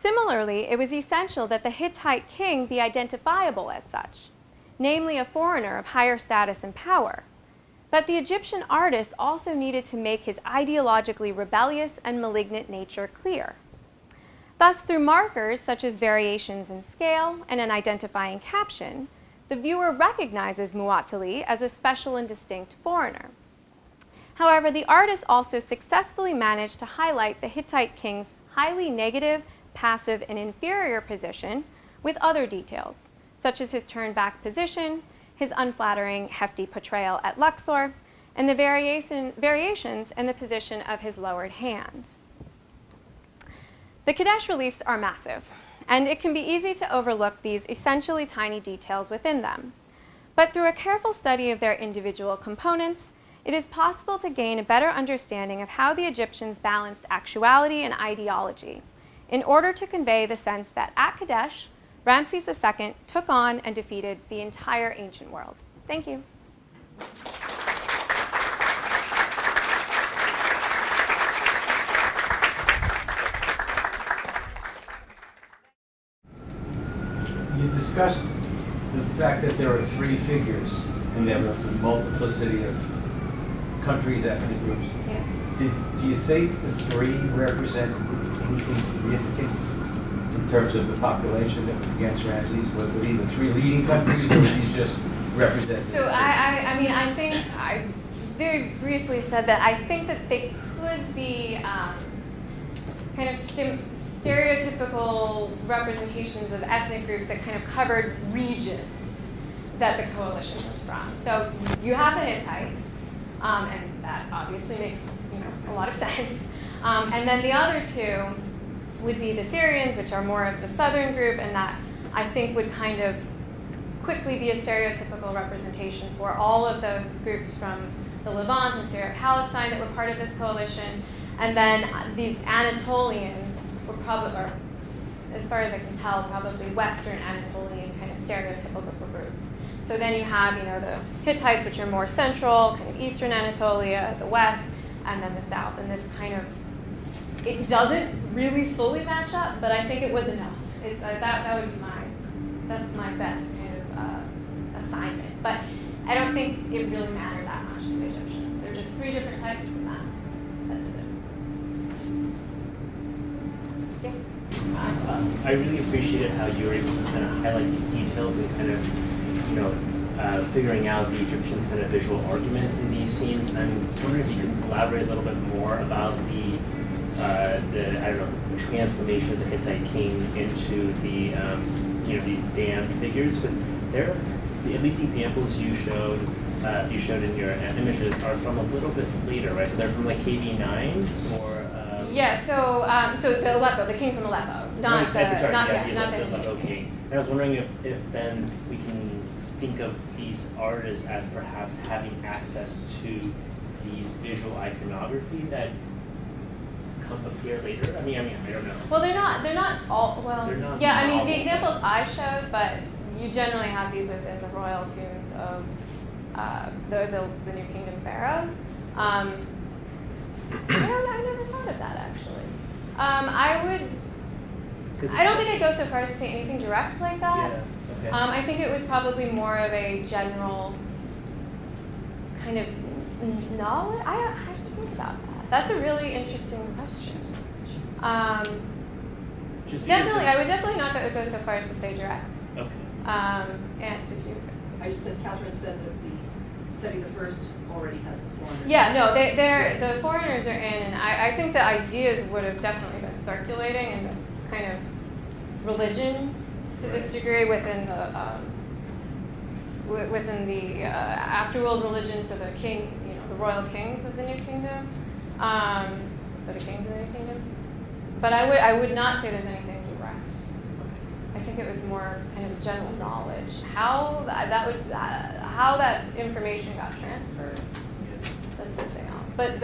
Similarly, it was essential that the Hittite king be identifiable as such, namely a foreigner of higher status and power. But the Egyptian artist also needed to make his ideologically rebellious and malignant nature clear. Thus, through markers such as variations in scale and an identifying caption, the viewer recognizes Mu'attali as a special and distinct foreigner. However, the artist also successfully managed to highlight the Hittite king's highly negative, passive, and inferior position with other details, such as his turned-back position, his unflattering, hefty portrayal at Luxor, and the variations in the position of his lowered hand. The Kadesh reliefs are massive, and it can be easy to overlook these essentially tiny details within them. But through a careful study of their individual components, it is possible to gain a better understanding of how the Egyptians balanced actuality and ideology in order to convey the sense that at Kadesh, Ramses II took on and defeated the entire ancient world. Thank you.
You discussed the fact that there are three figures and there was a multiplicity of countries, ethnic groups.
Yeah.
Do you think the three represent anything significant in terms of the population that was against Ramses? Were they the three leading countries, or were these just representative?
So I think I very briefly said that I think that they could be kind of stereotypical representations of ethnic groups that kind of covered regions that the coalition was from. So you have the Hittites, and that obviously makes a lot of sense. And then the other two would be the Syrians, which are more of the southern group, and that I think would kind of quickly be a stereotypical representation for all of those groups from the Levant and Syria, Palestine that were part of this coalition. And then these Anatolians were probably, or as far as I can tell, probably Western Anatolian kind of stereotypical groups. So then you have, the Hittites, which are more central, kind of Eastern Anatolia, the West, and then the South. And this kind of, it doesn't really fully match up, but I think it was enough. It's that would be that's my best kind of assignment. But I don't think it really mattered that much to the Egyptians. There are just three different types of that did it. Yeah.
I really appreciated how you were able to kind of highlight these details and kind of, figuring out the Egyptians' kind of visual arguments in these scenes. I'm wondering if you could elaborate a little bit more about the transformation of the Hittite king into the, these damned figures, because they're, at least the examples you showed in your images are from a little bit later, right? So they're from like KV9 or.
Yeah. So the Aleppo, the king from Aleppo, not the
Aleppo king. And I was wondering if then we can think of these artists as perhaps having access to these visual iconography that appear later. I mean, I don't know.
Well, they're not all. Well,
they're not
yeah. I mean,
all
the examples I showed, but you generally have these within the royal tombs of the New Kingdom pharaohs. I never thought of that actually. I don't think I'd go so far as to say anything direct like that.
Yeah. Okay.
I think it was probably more of a general kind of knowledge. I have to think about that. That's a really interesting question. Definitely, I would definitely not go so far as to say direct.
Okay.
And did you?
I just said, Catherine said that the Seti the First already has the foreigners.
Yeah, no, the foreigners are in, and I think the ideas would have definitely been circulating in this kind of religion to this degree within the afterworld religion for the king, the royal kings of the New Kingdom, for the kings of the New Kingdom. But I would not say there's anything direct. I think it was more kind of general knowledge. How that information got transferred, that's something else. But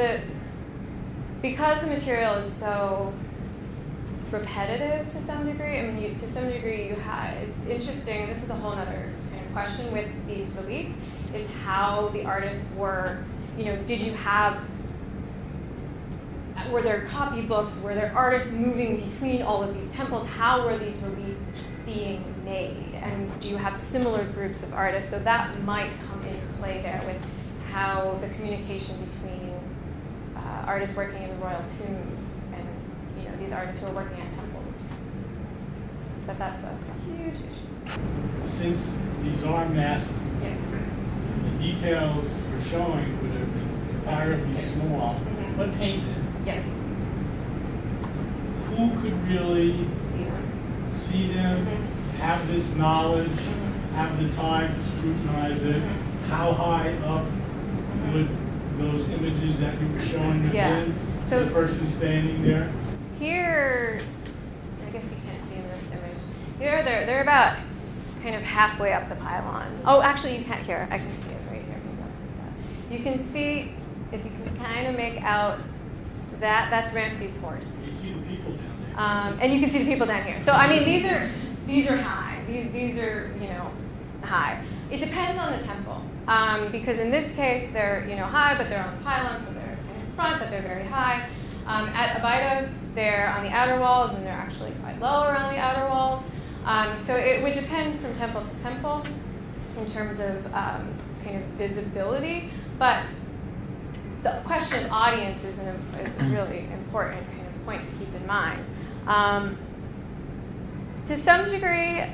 because the material is so repetitive to some degree, I mean, to some degree you have, it's interesting, this is a whole other kind of question with these reliefs, is how the artists were, did you have, were there copybooks, were there artists moving between all of these temples, how were these reliefs being made, and do you have similar groups of artists? So that might come into play there with how the communication between artists working in the royal tombs and these artists who are working at temples. But that's a huge issue.
Since these are massive,
Yeah.
the details you're showing would have been comparatively small,
Mhm.
but painted.
Yes.
Who could really
See them.
see them,
Mhm.
have this knowledge,
Mhm.
have the time to scrutinize it?
Mhm.
How high up would those images that you were showing have
Yeah.
been to
So-
the person standing there?
Here, I guess you can't see in this image. Here, they're about kind of halfway up the pylon. Oh, actually, you can't here. I can see it right here. You can see, if you can kind of make out that's Ramses' horse.
You see the people down there.
And you can see the people down here. So I mean, these are high. These are high. It depends on the temple, because in this case they're high, but they're on the pylon, so they're in front, but they're very high. At Abydos, they're on the outer walls, and they're actually quite low around the outer walls. So it would depend from temple to temple in terms of kind of visibility, but the question of audience is a really important kind of point to keep in mind. To some degree,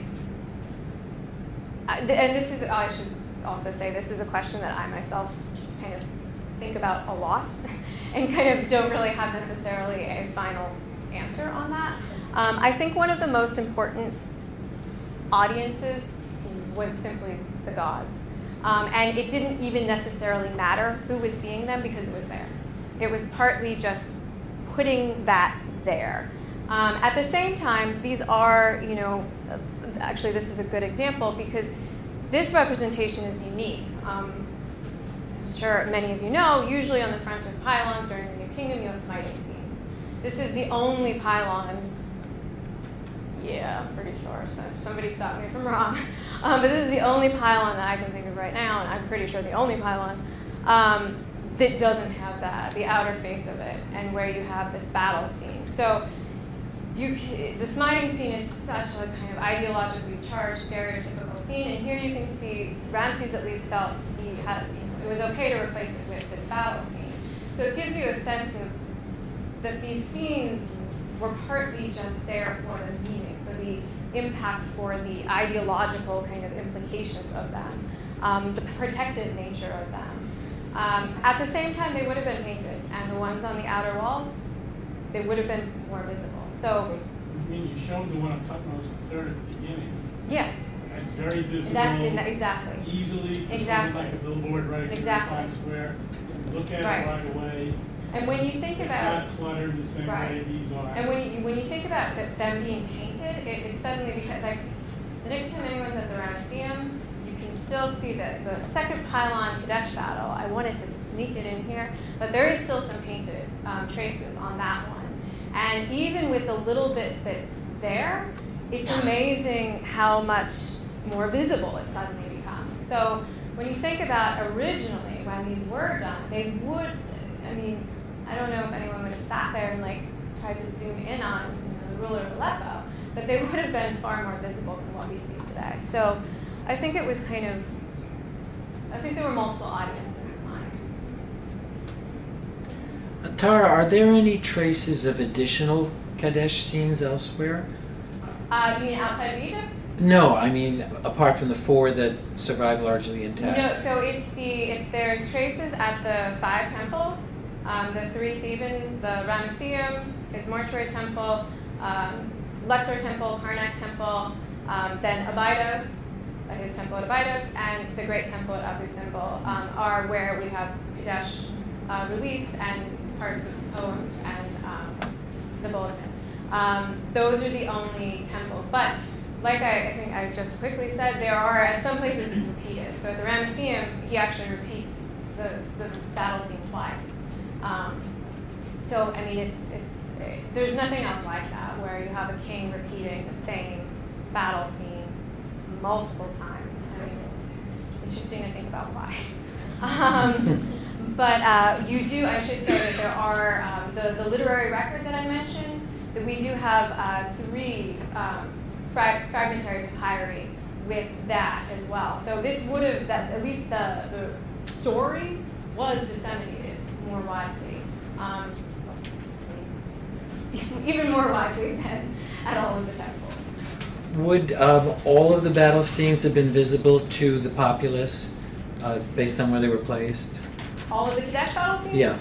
and this is, I should also say, this is a question that I myself kind of think about a lot and kind of don't really have necessarily a final answer on that. I think one of the most important audiences was simply the gods. And it didn't even necessarily matter who was seeing them because it was there. It was partly just putting that there. At the same time, these are, actually this is a good example because this representation is unique. I'm sure many of you know, usually on the front of pylons during the New Kingdom, you have smiting scenes. This is the only pylon, yeah, I'm pretty sure, so somebody stop me if I'm wrong. But this is the only pylon that I can think of right now, and I'm pretty sure the only pylon that doesn't have the outer face of it, and where you have this battle scene. So the smiting scene is such a kind of ideologically charged, stereotypical scene, and here you can see Ramses at least felt he had, it was okay to replace it with this battle scene. So it gives you a sense of that these scenes were partly just there for the meaning, for the impact, for the ideological kind of implications of them, the protected nature of them. At the same time, they would have been painted, and the ones on the outer walls, they would have been more visible. So,
I mean, you showed the one on topmost third at the beginning.
yeah,
That's very visible.
exactly.
Easily for
Exactly.
someone like a billboard right in
Exactly.
Times Square. Look at
Right.
it right away.
And when you think
It's
about
not cluttered the same way
Right.
these are.
And when you think about them being painted, it suddenly becomes like the next time anyone's at the Ramesseum, you can still see the second pylon Kadesh battle. I wanted to sneak it in here, but there is still some painted traces on that one. And even with the little bit that's there, it's amazing how much more visible it suddenly becomes. So when you think about originally when these were done, they would, I mean, I don't know if anyone would have sat there and like tried to zoom in on the ruler of Aleppo, but they would have been far more visible than what we see today. So I think it was kind of, I think there were multiple audiences in mind.
Tara, are there any traces of additional Kadesh scenes elsewhere?
You mean outside of Egypt?
No, I mean apart from the four that survive largely intact.
No, so there's traces at the 5 temples, the 3 Theban, the Ramesseum, his mortuary temple, Luxor temple, Karnak temple, then Abydos, his temple at Abydos, and the great temple at Abu Simbel are where we have Kadesh reliefs and parts of poems and the bulletin. Those are the only temples, but like I think I just quickly said, there are, at some places it's repeated. So at the Ramesseum, he actually repeats the battle scene twice. So, I mean, there's nothing else like that, where you have a king repeating the same battle scene multiple times. I mean, it's interesting to think about why. But you do, I should say that there are, the literary record that I mentioned, that we do have 3 fragmentary papyri with that as well. So this would have, that at least the story was disseminated more widely. Even more widely than at all of the temples.
Would all of the battle scenes have been visible to the populace based on where they were placed?
All of the Kadesh battle scenes?
Yeah.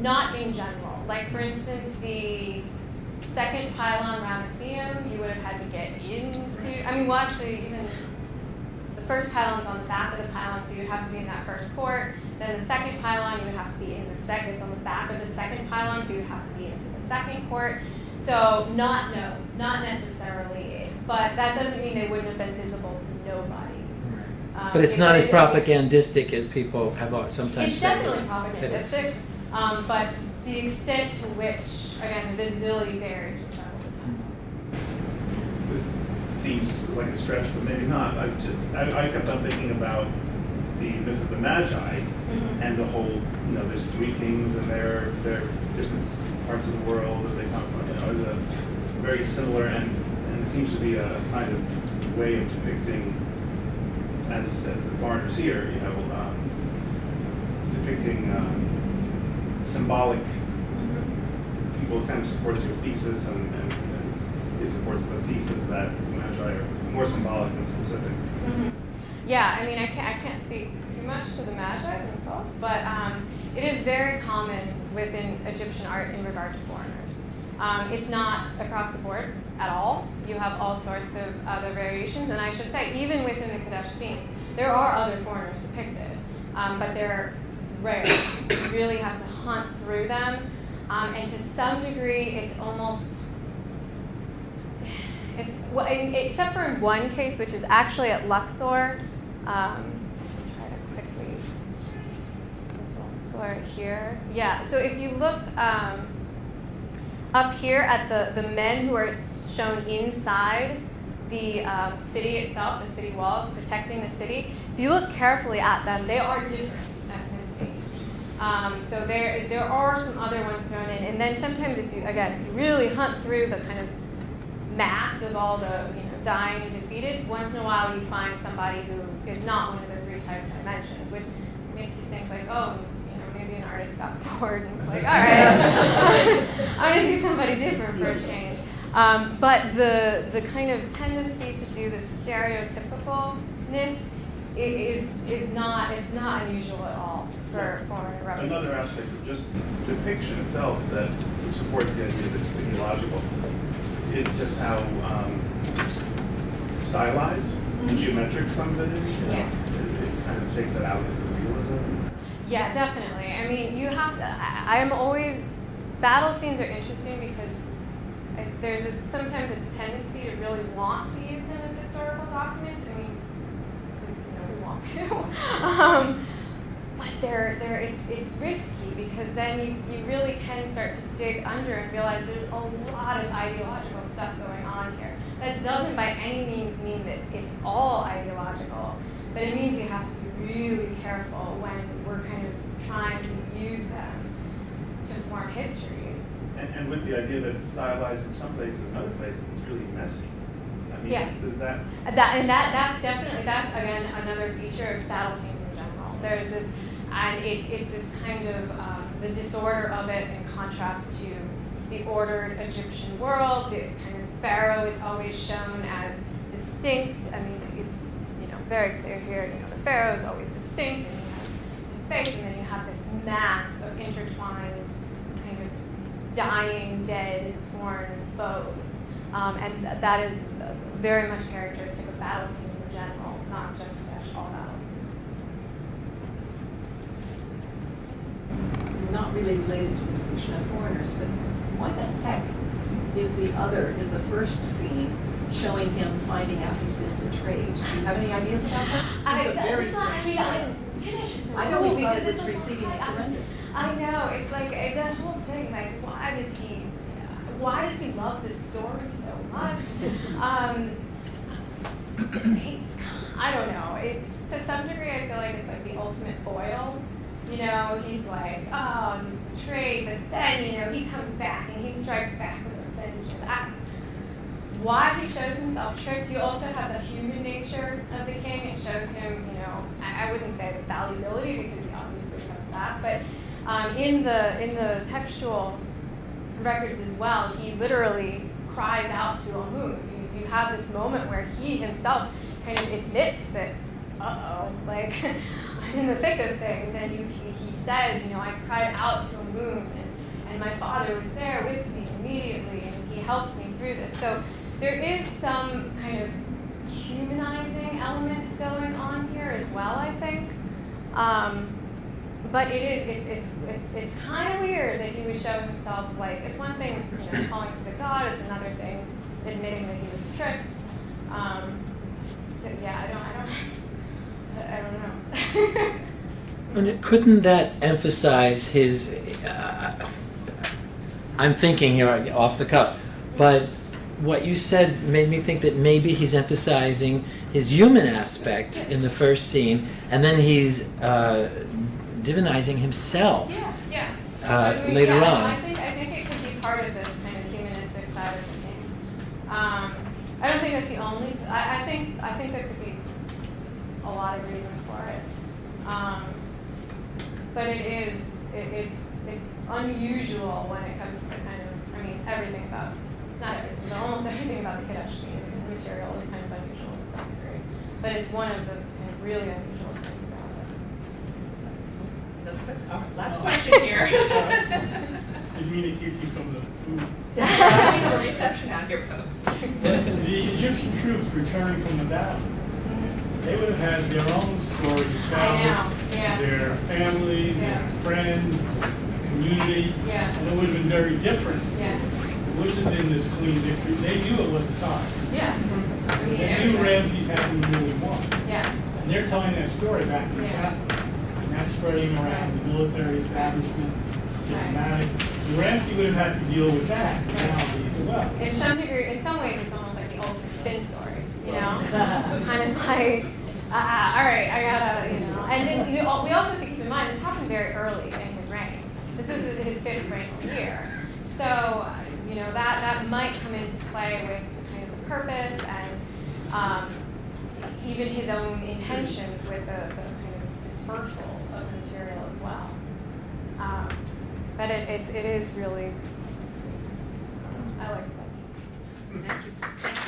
Not in general. Like, for instance, the second pylon Ramesseum, you would have had to get into. I mean, well, actually, even the first pylon's on the back of the pylon, so you'd have to be in that first court. Then the second pylon, you would have to be in the second. It's on the back of the second pylon, so you would have to be into the second court. So, not necessarily. But that doesn't mean they wouldn't have been visible to nobody.
But it's not as propagandistic as people have sometimes
It's
said.
definitely propagandistic, but the extent to which, again, the visibility varies from time to time.
This seems like a stretch, but maybe not. I kept on thinking about the myth of the Magi and the whole, there's 3 kings and they're different parts of the world that they come from. It's a very similar and it seems to be a kind of way of depicting, as the foreigners here, depicting symbolic. People kind of supports your thesis, and it supports the thesis that the Magi are more symbolic than specific.
Mm-hmm. Yeah, I mean, I can't speak too much to the Magi themselves, but it is very common within Egyptian art in regard to foreigners. It's not across the board at all. You have all sorts of other variations, and I should say, even within the Kadesh scenes, there are other foreigners depicted, but they're rare. You really have to hunt through them, and to some degree, it's almost, except for in one case, which is actually at Luxor. Try to quickly, Luxor here. Yeah, so if you look up here at the men who are shown inside the city itself, the city walls, protecting the city, if you look carefully at them, they are different ethnicities. So there are some other ones thrown in. And then sometimes if you really hunt through the kind of mass of all the dying and defeated, once in a while you find somebody who is not one of the 3 types I mentioned, which makes you think like, oh, maybe an artist got bored and was like, all right, I'm going to do somebody different for a change. But the kind of tendency to do the stereotypicalness is not unusual at all for foreign representation.
Another aspect of just depiction itself that supports the idea that it's ideological is just how stylized and geometric some of it is.
Yeah.
It kind of takes it out into realism.
Yeah, definitely. I mean, you have to, I'm always, battle scenes are interesting because there's sometimes a tendency to really want to use them as historical documents. I mean, because we want to. But it's risky because then you really can start to dig under and realize there's a lot of ideological stuff going on here. That doesn't by any means mean that it's all ideological, but it means you have to be really careful when we're kind of trying to use them to form histories.
And with the idea that it's stylized in some places, in other places it's really messy. I mean,
Yeah.
is that...
That's definitely, that's again another feature of battle scenes in general. There's this, and it's this kind of, the disorder of it in contrast to the ordered Egyptian world. The kind of pharaoh is always shown as distinct. I mean, it's very clear here. The pharaoh is always distinct, and he has his space, and then you have this mass of intertwined, kind of dying, dead, foreign foes, and that is very much characteristic of battle scenes in general, not just Kadesh, all battle scenes.
Not really related to the depiction of foreigners, but why the heck is the first scene showing him finding out he's been betrayed? Do you have any ideas about that? Seems a very strange place.
Kadesh is so
I
cool
always thought it
because
was
it's like,
receiving
why-
surrender.
I know, it's like the whole thing, like why does he love this story so much? I don't know. It's to some degree I feel like it's like the ultimate foil. You know, he's like, oh, he's betrayed, but then, you know, he comes back and he strikes back with a vengeance. Why he shows himself tricked, you also have the human nature of the king. It shows him, you know, I wouldn't say the fallibility because he obviously comes back, but in the textual records as well, he literally cries out to Amun. You have this moment where he himself kind of admits that, like, I'm in the thick of things, and he says, you know, I cried out to Amun, and my father was there with me immediately, and he helped me through this. So there is some kind of humanizing element going on here as well, I think. But it's kind of weird that he would show himself like, it's one thing, you know, calling to the God, it's another thing admitting that he was tricked. So yeah, I don't know.
And couldn't that emphasize his, I'm thinking here off the cuff, but what you said made me think that maybe he's emphasizing his human aspect in the first scene, and then he's divinizing himself later
no,
on.
I think it could be part of this kind of humanistic side of the game. I don't think that's the only. I think there could be a lot of reasons for it. But it's unusual when it comes to kind of, I mean, everything about, not everything, but almost everything about the Kadesh scene is material is kind of unusual to some degree. But it's one of the kind of really unusual things about it.
Last question here.
Didn't mean to keep you from the food.
We have a reception out here, folks.
The Egyptian troops returning from the battle, they would have had their own story to tell.
I know, yeah.
Their family,
Yeah.
their friends, the community.
Yeah.
And it would have been very different.
Yeah.
It wouldn't have been this clean victory. They knew it was a tie.
Yeah. I mean,
They knew
everybody-
Ramses hadn't really won.
Yeah.
And they're telling that story back in the
Yeah.
capital. And that's spreading around the military establishment, diplomatic. So Ramses would have had to deal with that now as well.
In some degree, in some ways, it's almost like the ultimate spin story, you know? Kind of like, all right, I gotta, you know. And then we also have to keep in mind, this happened very early in his reign. This was his fifth regnal year. So, you know, that might come into play with kind of the purpose and even his own intentions with the kind of dispersal of the material as well. But it is really, I like that.
Thank you. Thank